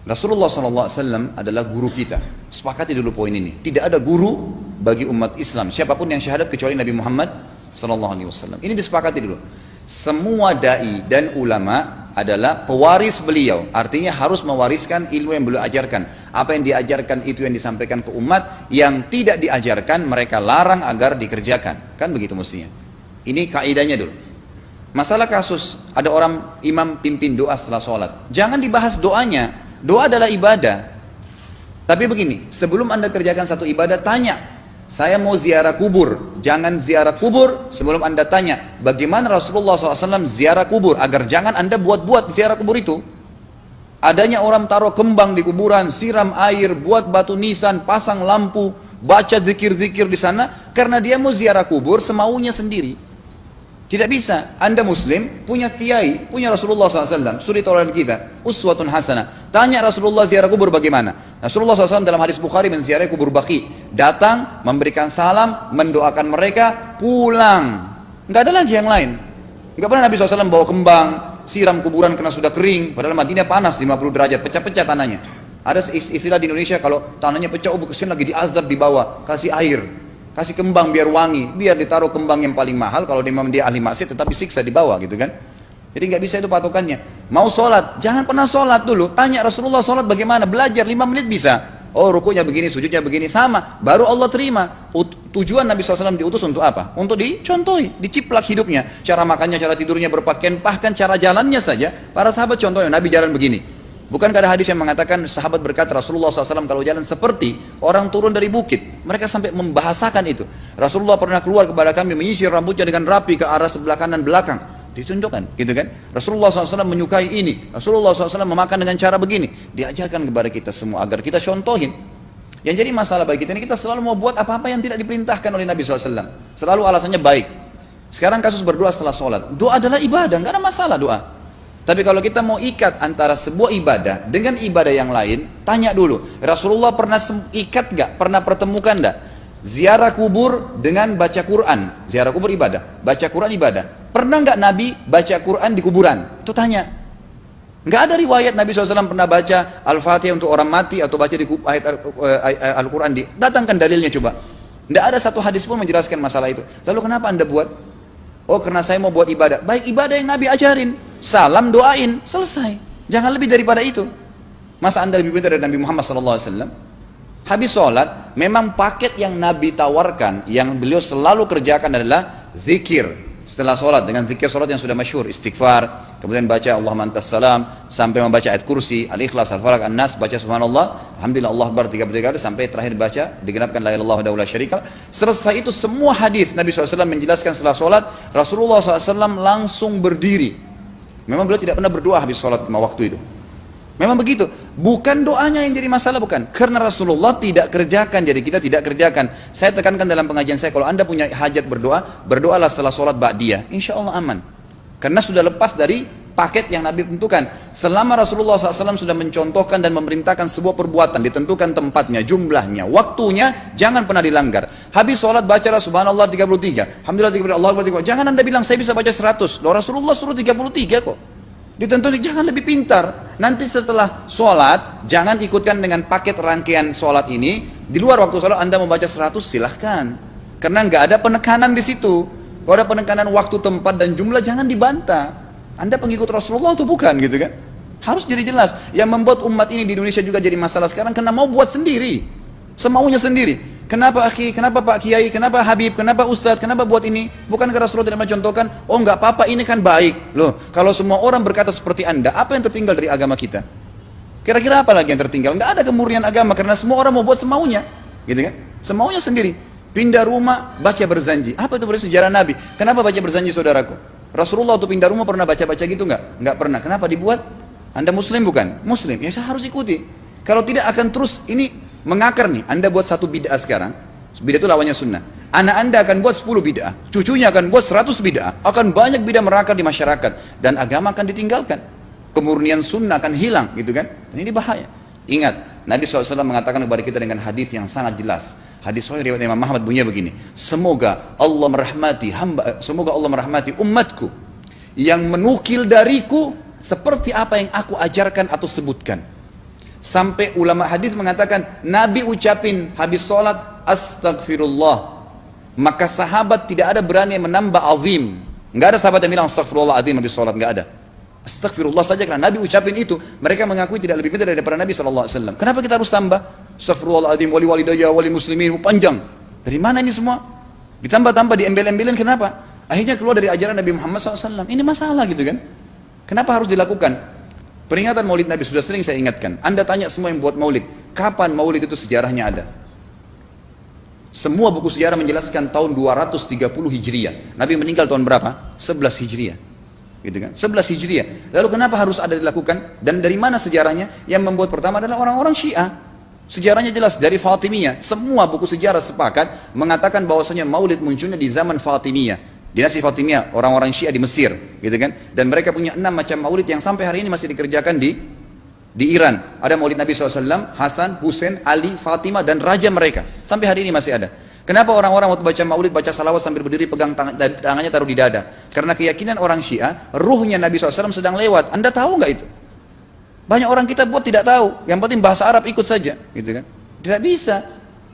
Rasulullah SAW adalah guru kita. Sepakati dulu poin ini. Tidak ada guru bagi umat Islam siapapun yang syahadat kecuali Nabi Muhammad SAW. Ini disepakati dulu. Semua dai dan ulama adalah pewaris beliau. Artinya harus mewariskan ilmu yang beliau ajarkan. Apa yang diajarkan itu yang disampaikan ke umat. Yang tidak diajarkan mereka larang agar dikerjakan. Kan begitu mestinya. Ini kaidahnya dulu. Masalah kasus ada orang imam pimpin doa setelah sholat. Jangan dibahas doanya. Doa adalah ibadah. Tapi begini, sebelum Anda kerjakan satu ibadah, tanya. Saya mau ziarah kubur. Jangan ziarah kubur sebelum Anda tanya bagaimana Rasulullah SAW ziarah kubur, agar jangan Anda buat-buat ziarah kubur itu. Adanya orang taruh kembang di kuburan, siram air, buat batu nisan, pasang lampu, baca zikir-zikir di sana karena dia mau ziarah kubur semaunya sendiri. Tidak bisa. Anda muslim, punya kiai, punya Rasulullah SAW, suri toladan kita, uswatun hasanah. Tanya Rasulullah ziarah kubur bagaimana. Rasulullah SAW dalam hadis Bukhari menziarahi kubur Baqi. Datang, memberikan salam, mendoakan mereka, pulang. Nggak ada lagi yang lain. Nggak pernah Nabi SAW bawa kembang, siram kuburan karena sudah kering. Padahal Madinah panas 50 derajat, pecah-pecah tanahnya. Ada istilah di Indonesia kalau tanahnya pecah, kesini lagi diazab di bawah, kasih air. Kasih kembang biar wangi, biar ditaruh kembang yang paling mahal. Kalau memang dia ahli maksiat tetap disiksa di bawah gitu kan. Jadi nggak bisa itu patokannya. Mau sholat, jangan pernah sholat dulu. Tanya Rasulullah sholat bagaimana, belajar 5 menit bisa. Oh rukunya begini, sujudnya begini, sama. Baru Allah terima. Tujuan Nabi SAW diutus untuk apa? Untuk dicontohi, diciplak hidupnya. Cara makannya, cara tidurnya, berpakaian, bahkan cara jalannya saja. Para sahabat contohnya, Nabi jalan begini. Bukankah ada hadis yang mengatakan sahabat berkata Rasulullah SAW kalau jalan seperti orang turun dari bukit. Mereka sampai membahasakan itu. Rasulullah pernah keluar kepada kami menyisir rambutnya dengan rapi ke arah sebelah kanan belakang. Ditunjukkan, gitu kan? Rasulullah SAW menyukai ini. Rasulullah SAW memakan dengan cara begini. Diajarkan kepada kita semua agar kita contohin. Yang jadi masalah bagi kita ini, kita selalu mau buat apa-apa yang tidak diperintahkan oleh Nabi SAW. Selalu alasannya baik. Sekarang kasus berdoa setelah sholat. Doa adalah ibadah, nggak ada masalah doa. Tapi kalau kita mau ikat antara sebuah ibadah dengan ibadah yang lain, tanya dulu, Rasulullah pernah ikat gak? Pernah pertemukan gak? Ziarah kubur dengan baca Quran. Ziarah kubur ibadah, baca Quran ibadah. Pernah gak Nabi baca Quran di kuburan? Itu tanya. Gak ada riwayat Nabi SAW pernah baca Al-Fatihah untuk orang mati atau baca di ayat Al-Quran. Datangkan dalilnya coba. Tidak ada satu hadis pun menjelaskan masalah itu. Lalu kenapa Anda buat? Oh karena saya mau buat ibadah. Baik ibadah yang Nabi ajarin. Salam doain. Selesai. Jangan lebih daripada itu. Masa Anda lebih pintar dari Nabi Muhammad SAW? Habis sholat, memang paket yang Nabi tawarkan, yang beliau selalu kerjakan adalah zikir. Setelah sholat, dengan zikir sholat yang sudah masyhur, istighfar, kemudian baca Allahumma antas salam, sampai membaca ayat kursi, al-ikhlas, al-falaq, an-nas, baca subhanallah, alhamdulillah, Allah akbar 33 kali, sampai terakhir baca, digenapkan la ilaha illallah wahdahu la syarika lah. Selesai itu semua hadis Nabi SAW menjelaskan setelah sholat, Rasulullah SAW langsung berdiri. Memang beliau tidak pernah berdoa habis sholat 5 waktu itu. Memang begitu. Bukan doanya yang jadi masalah, bukan. Karena Rasulullah tidak kerjakan, jadi kita tidak kerjakan. Saya tekankan dalam pengajian saya, kalau Anda punya hajat berdoa, berdoalah setelah sholat ba'diyah. Insya Allah aman. Karena sudah lepas dari paket yang Nabi tentukan. Selama Rasulullah SAW sudah mencontohkan dan memerintahkan sebuah perbuatan, ditentukan tempatnya, jumlahnya, waktunya, jangan pernah dilanggar. Habis sholat bacalah subhanallah 33, alhamdulillah 33, Allah akbar 33. Jangan Anda bilang saya bisa baca 100. Loh Rasulullah suruh 33 kok. Ditentukan, jangan lebih pintar. Nanti setelah sholat, jangan ikutkan dengan paket rangkaian sholat ini. Di luar waktu sholat Anda membaca 100, silahkan. Karena nggak ada penekanan di situ. Kalau ada penekanan waktu, tempat, dan jumlah, jangan dibantah. Anda pengikut Rasulullah atau bukan gitu kan? Harus jadi jelas. Yang membuat umat ini di Indonesia juga jadi masalah sekarang karena mau buat sendiri. Semaunya sendiri. Kenapa akhi, kenapa Pak Kiai, kenapa Habib, kenapa Ustadz, kenapa buat ini? Bukankah Rasulullah tidak mencontohkan? Oh enggak apa-apa, ini kan baik. Loh, kalau semua orang berkata seperti Anda, apa yang tertinggal dari agama kita? Kira-kira apa lagi yang tertinggal? Enggak ada kemurnian agama karena semua orang mau buat semaunya. Gitu kan? Semaunya sendiri. Pindah rumah, baca berzanji. Apa itu berarti sejarah Nabi? Kenapa baca berzanji saudaraku? Rasulullah waktu pindah rumah pernah baca-baca gitu enggak? Enggak pernah. Kenapa dibuat? Anda muslim bukan? Muslim. Ya saya harus ikuti. Kalau tidak akan terus ini mengakar nih. Anda buat satu bid'ah sekarang. Bid'ah itu lawannya sunnah. Anak Anda akan buat 10 bid'ah. Cucunya akan buat 100 bid'ah. Akan banyak bid'ah merakar di masyarakat. Dan agama akan ditinggalkan. Kemurnian sunnah akan hilang gitu kan. Dan ini bahaya. Ingat, Nabi SAW mengatakan kepada kita dengan hadis yang sangat jelas. Hadis sahih riwayat Imam Ahmad bunyinya begini. Semoga Allah merahmati umatku yang menukil dariku seperti apa yang aku ajarkan atau sebutkan. Sampai ulama hadis mengatakan Nabi ucapin habis sholat astagfirullah, maka sahabat tidak ada berani menambah azim. Nggak ada sahabat yang bilang astagfirullah azim habis sholat, nggak ada. Astagfirullah saja karena Nabi ucapin itu, mereka mengakui tidak lebih pintar daripada Nabi SAW. Kenapa kita harus tambah astagfirullah azim, wali walidayya, wali muslimin, panjang? Dari mana ini semua? Ditambah-tambah, diembel-embelin, kenapa? Akhirnya keluar dari ajaran Nabi Muhammad SAW. Ini masalah gitu kan? Kenapa harus dilakukan? Peringatan maulid Nabi sudah sering saya ingatkan. Anda tanya semua yang buat maulid, kapan maulid itu sejarahnya ada? Semua buku sejarah menjelaskan tahun 230 Hijriah. Nabi meninggal tahun berapa? 11 Hijriah. Gitu kan? 11 Hijriah. Lalu kenapa harus ada dilakukan? Dan dari mana sejarahnya? Yang membuat pertama adalah orang-orang Syiah. Sejarahnya jelas dari Fatimiyah. Semua buku sejarah sepakat mengatakan bahwasanya maulid munculnya di zaman Fatimiyah. Dinasti Fatimiyah, orang-orang Syiah di Mesir, gitu kan? Dan mereka punya 6 macam maulid yang sampai hari ini masih dikerjakan di Iran. Ada maulid Nabi SAW, Hasan, Husain, Ali, Fatimah, dan raja mereka. Sampai hari ini masih ada. Kenapa orang-orang waktu baca maulid, baca salawat sambil berdiri pegang tangannya taruh di dada? Karena keyakinan orang Syiah, ruhnya Nabi SAW sedang lewat. Anda tahu nggak itu? Banyak orang kita buat tidak tahu. Yang penting bahasa Arab ikut saja, gitu kan? Tidak bisa.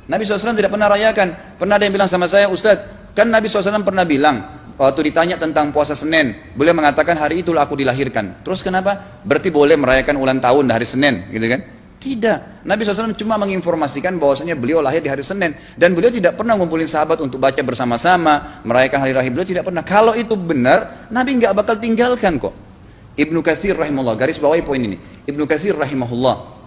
Nabi SAW tidak pernah rayakan. Pernah ada yang bilang sama saya, Ustadz, kan Nabi SAW pernah bilang, waktu ditanya tentang puasa Senin, beliau mengatakan hari itulah aku dilahirkan. Terus kenapa? Berarti boleh merayakan ulang tahun hari Senin, gitu kan? Tidak. Nabi SAW cuma menginformasikan bahwasanya beliau lahir di hari Senin. Dan beliau tidak pernah ngumpulin sahabat untuk baca bersama-sama, merayakan hari lahir beliau, tidak pernah. Kalau itu benar, Nabi nggak bakal tinggalkan kok. Ibnu Katsir rahimahullah, garis bawahi poin ini. Ibnu Katsir rahimahullah,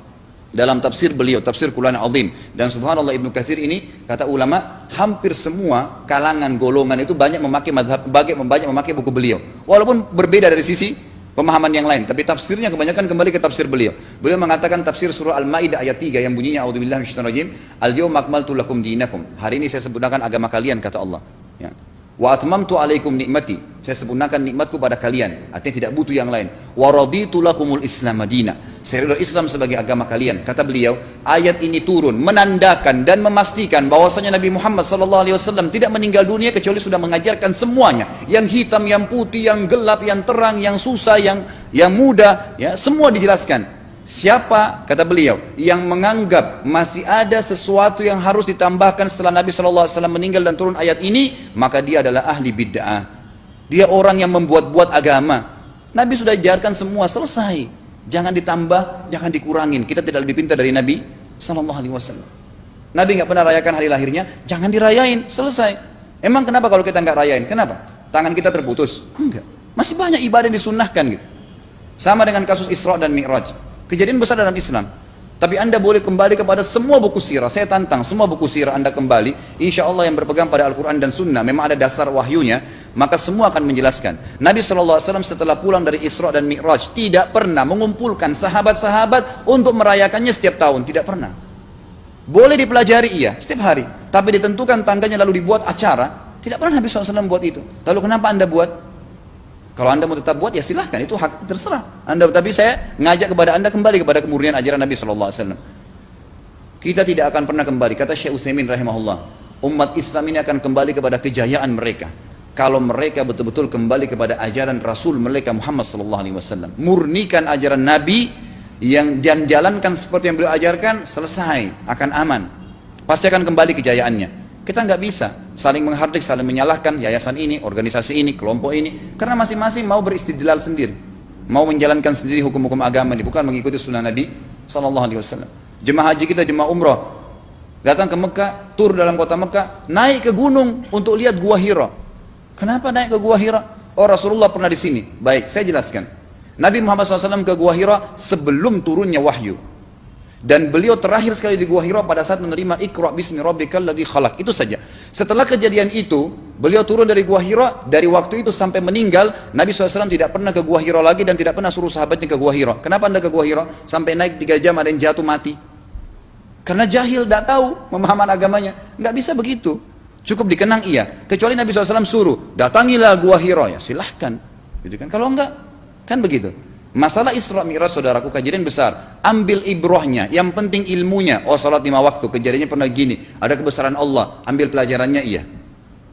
dalam tafsir beliau, tafsir Quran Azim, dan subhanallah Ibnu Katsir ini, kata ulama, hampir semua kalangan golongan itu banyak memakai madhab, banyak memakai buku beliau, walaupun berbeda dari sisi pemahaman yang lain, tapi tafsirnya kebanyakan kembali ke tafsir beliau. Beliau mengatakan tafsir surah Al-Maidah ayat 3 yang bunyinya a'udzubillahi minasyaitonir rajim, al-yawma akmaltu lakum dinakum, hari ini saya sempurnakan agama kalian, kata Allah, ya. Wa atmamtu alaikum nikmati, saya sempurnakan nikmatku pada kalian, artinya tidak butuh yang lain. Wa raditu lakumul islam madina, saya ridho Islam sebagai agama kalian. Kata beliau, ayat ini turun menandakan dan memastikan bahwasanya Nabi Muhammad SAW tidak meninggal dunia kecuali sudah mengajarkan semuanya, yang hitam, yang putih, yang gelap, yang terang, yang susah, yang mudah, ya, semua dijelaskan. Siapa, kata beliau, yang menganggap masih ada sesuatu yang harus ditambahkan setelah Nabi SAW meninggal dan turun ayat ini, maka dia adalah ahli bid'ah. Dia orang yang membuat-buat agama. Nabi sudah ajarkan semua, selesai. Jangan ditambah, jangan dikurangin. Kita tidak lebih pintar dari Nabi SAW. Nabi nggak pernah rayakan hari lahirnya, jangan dirayain, selesai. Emang kenapa kalau kita nggak rayain? Kenapa? Tangan kita terputus? Enggak. Masih banyak ibadah yang disunnahkan gitu. Sama dengan kasus Isra dan Mi'raj. Kejadian besar dalam Islam. Tapi Anda boleh kembali kepada semua buku sirah. Saya tantang semua buku sirah Anda kembali. Insya Allah yang berpegang pada Al-Quran dan Sunnah, memang ada dasar wahyunya, maka semua akan menjelaskan. Nabi SAW setelah pulang dari Isra dan Mi'raj tidak pernah mengumpulkan sahabat-sahabat untuk merayakannya setiap tahun. Tidak pernah. Boleh dipelajari, iya, setiap hari. Tapi ditentukan tanggalnya lalu dibuat acara. Tidak pernah Nabi SAW buat itu. Lalu kenapa Anda buat? Kalau Anda mau tetap buat, ya silahkan, itu hak terserah Anda. Tapi saya ngajak kepada Anda kembali kepada kemurnian ajaran Nabi SAW. Kita tidak akan pernah kembali, kata Syekh Utsaimin rahimahullah, umat Islam ini akan kembali kepada kejayaan mereka kalau mereka betul-betul kembali kepada ajaran Rasul mereka Muhammad SAW. Murnikan ajaran Nabi dan jalankan seperti yang beliau ajarkan, selesai, akan aman, pasti akan kembali kejayaannya. Kita nggak bisa saling menghardik, saling menyalahkan yayasan ini, organisasi ini, kelompok ini, karena masing-masing mau beristidlal sendiri, mau menjalankan sendiri hukum-hukum agama ini, bukan mengikuti sunnah Nabi SAW. Jemaah haji kita, jemaah umrah, datang ke Mekah, tur dalam kota Mekah, naik ke gunung untuk lihat Gua Hira. Kenapa naik ke Gua Hira? Oh, Rasulullah pernah di sini. Baik, saya jelaskan. Nabi Muhammad SAW ke Gua Hira sebelum turunnya wahyu. Dan beliau terakhir sekali di Gua Hira pada saat menerima Iqra bismi rabbikal ladzi khalaq. Itu saja. Setelah kejadian itu, beliau turun dari Gua Hira. Dari waktu itu sampai meninggal, Nabi SAW tidak pernah ke Gua Hira lagi dan tidak pernah suruh sahabatnya ke Gua Hira. Kenapa Anda ke Gua Hira? Sampai naik 3 jam ada yang jatuh mati. Karena jahil, tidak tahu pemahaman agamanya. Nggak bisa begitu. Cukup dikenang iya. Kecuali Nabi SAW suruh, datangilah Gua Hira. Ya silahkan. Gitu kan? Kalau enggak, kan begitu. Masalah Isra Mi'raj, saudaraku, kejadian besar. Ambil ibrahnya, yang penting ilmunya. Oh, salat 5 waktu, kejadiannya pernah gini. Ada kebesaran Allah, ambil pelajarannya, iya.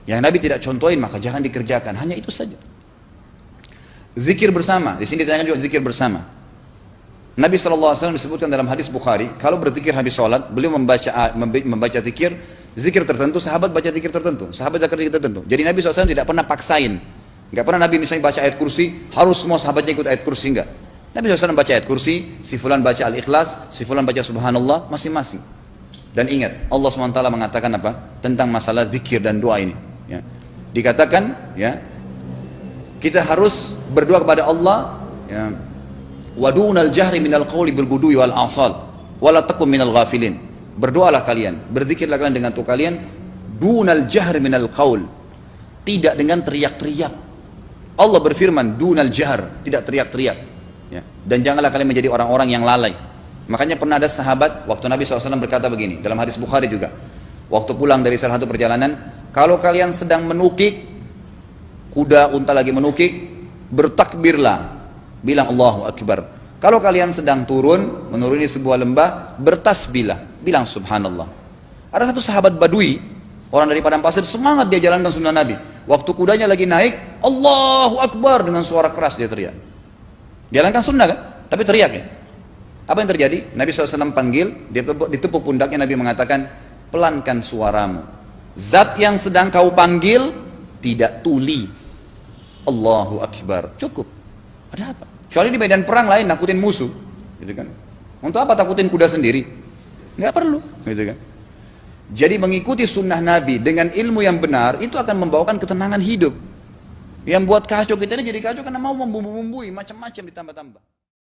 Yang Nabi tidak contohin, maka jangan dikerjakan. Hanya itu saja. Zikir bersama, di sini ditanya juga zikir bersama. Nabi SAW disebutkan dalam hadis Bukhari, kalau berzikir habis sholat, beliau membaca zikir tertentu, sahabat baca zikir tertentu, sahabat baca zikir tertentu. Jadi Nabi SAW tidak pernah paksain. Nggak pernah Nabi misalnya baca ayat kursi, harus semua sahabatnya ikut ayat kursi, enggak. Nabi SAW baca ayat kursi, si fulan baca al-ikhlas, si fulan baca subhanallah, masing-masing. Dan ingat, Allah SWT mengatakan apa? Tentang masalah zikir dan doa ini. Ya. Dikatakan, ya, kita harus berdoa kepada Allah, ya, wadunal jahri minal qawli bil gudui wal asal wala takum minal ghafilin. Berdoalah kalian, berzikirlah kalian dengan tuh kalian dunal jahri minal qaul, tidak dengan teriak-teriak. Allah berfirman dunal jahr, tidak teriak-teriak, ya. Dan janganlah kalian menjadi orang-orang yang lalai. Makanya pernah ada sahabat waktu Nabi SAW berkata begini dalam hadis Bukhari juga, waktu pulang dari salah satu perjalanan, kalau kalian sedang menukik kuda, unta lagi menukik, bertakbirlah, bilang Allahu Akbar. Kalau kalian sedang turun, menuruni sebuah lembah, bertasbihlah, bilang subhanallah. Ada satu sahabat badui, orang dari padang pasir, semangat dia jalankan sunnah Nabi. Waktu kudanya lagi naik, Allahu Akbar, dengan suara keras dia teriak. Jalankan sunnah kan? Tapi teriak ya. Apa yang terjadi? Nabi SAW panggil, dia ditepuk pundaknya, Nabi mengatakan, pelankan suaramu. Zat yang sedang kau panggil tidak tuli. Allahu Akbar, cukup. Ada apa? Kecuali di medan perang lain nakutin musuh, gitu kan? Untuk apa takutin kuda sendiri? Nggak perlu, gitu kan? Jadi mengikuti sunnah Nabi dengan ilmu yang benar itu akan membawakan ketenangan hidup. Yang buat kacau kita ini jadi kacau karena mau membumbu-bumbui macam-macam ditambah-tambah.